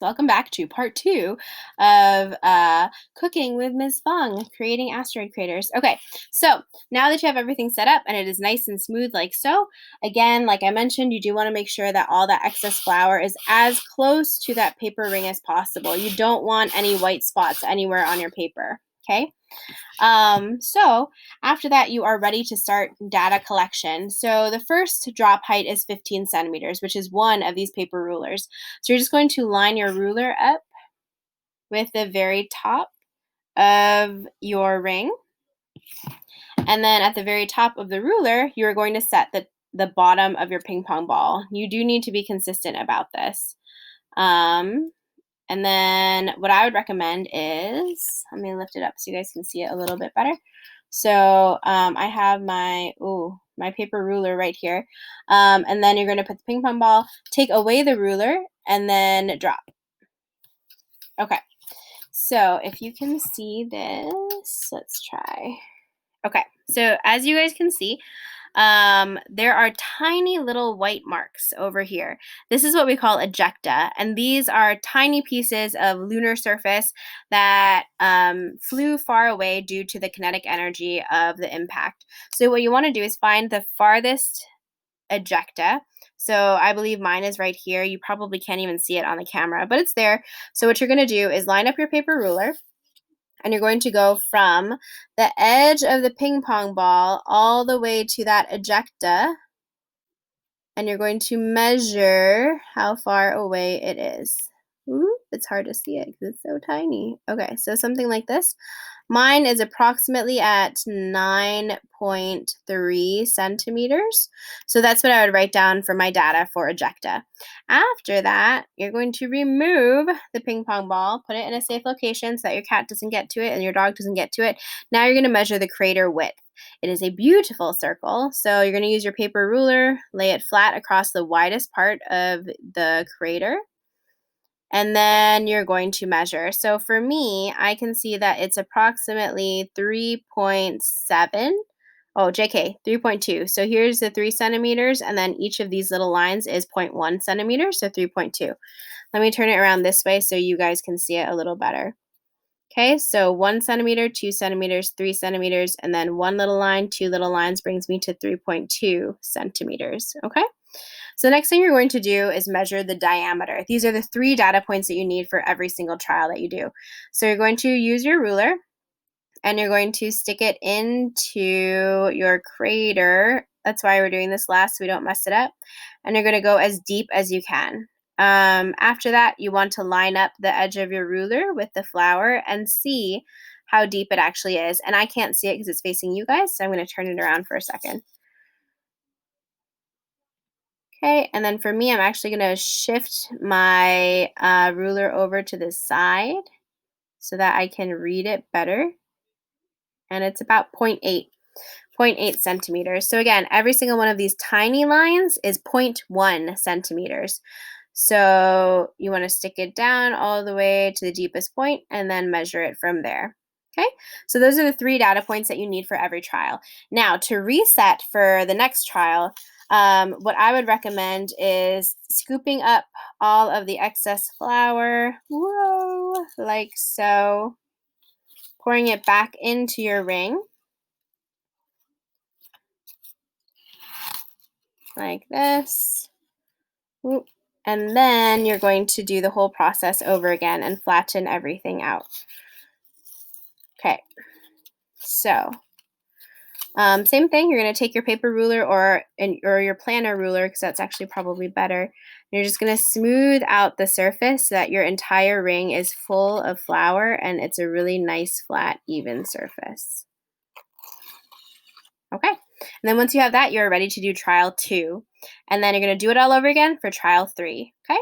Welcome back to part 2 of cooking with Ms. Fung, creating asteroid craters. Okay, so now that you have everything set up and it is nice and smooth like so, again, like I mentioned, you do want to make sure that all that excess flour is as close to that paper ring as possible. You don't want any white spots anywhere on your paper, okay? So after that, you are ready to start data collection. So the first drop height is 15 centimeters, which is one of these paper rulers. So you're just going to line your ruler up with the very top of your ring. And then at the very top of the ruler, you're going to set the bottom of your ping pong ball. You do need to be consistent about this. And then what I would recommend is, let me lift it up so you guys can see it a little bit better. So I have my paper ruler right here. And then you're going to put the ping pong ball, take away the ruler, and then drop. Okay. So if you can see this, let's try. Okay. So as you guys can see, there are tiny little white marks over here. This is what we call ejecta, and these are tiny pieces of lunar surface that flew far away due to the kinetic energy of the impact. So what you want to do is find the farthest ejecta. So I believe mine is right here. You probably can't even see it on the camera, but it's there. So what you're going to do is line up your paper ruler, and you're going to go from the edge of the ping pong ball all the way to that ejecta, and you're going to measure how far away it is. Ooh, it's hard to see it because it's so tiny. Okay, so something like this. Mine is approximately at 9.3 centimeters. So that's what I would write down for my data for ejecta. After that, you're going to remove the ping pong ball, put it in a safe location so that your cat doesn't get to it and your dog doesn't get to it. Now you're going to measure the crater width. It is a beautiful circle. So you're going to use your paper ruler, lay it flat across the widest part of the crater. And then you're going to measure. So for me, I can see that it's approximately 3.7. Oh, JK, 3.2. So here's the 3 centimeters, and then each of these little lines is 0.1 centimeters, so 3.2. Let me turn it around this way so you guys can see it a little better. Okay, so 1 centimeter, 2 centimeters, 3 centimeters, and then one little line, 2 little lines brings me to 3.2 centimeters. Okay? So the next thing you're going to do is measure the diameter. These are the 3 data points that you need for every single trial that you do. So you're going to use your ruler, and you're going to stick it into your crater. That's why we're doing this last, so we don't mess it up. And you're going to go as deep as you can. After that, you want to line up the edge of your ruler with the flour and see how deep it actually is. And I can't see it because it's facing you guys, so I'm going to turn it around for a second. Okay, and then for me, I'm actually going to shift my ruler over to the side so that I can read it better. And it's about 0.8 centimeters. So again, every single one of these tiny lines is 0.1 centimeters. So you want to stick it down all the way to the deepest point and then measure it from there. Okay, so those are the 3 data points that you need for every trial. Now, to reset for the next trial, what I would recommend is scooping up all of the excess flour, like so, pouring it back into your ring, like this. And then you're going to do the whole process over again and flatten everything out. Okay, so same thing. You're going to take your paper ruler or your planner ruler, because that's actually probably better. You're just going to smooth out the surface so that your entire ring is full of flour and it's a really nice, flat, even surface. Okay, and then once you have that, you're ready to do trial 2. And then you're going to do it all over again for trial 3. Okay.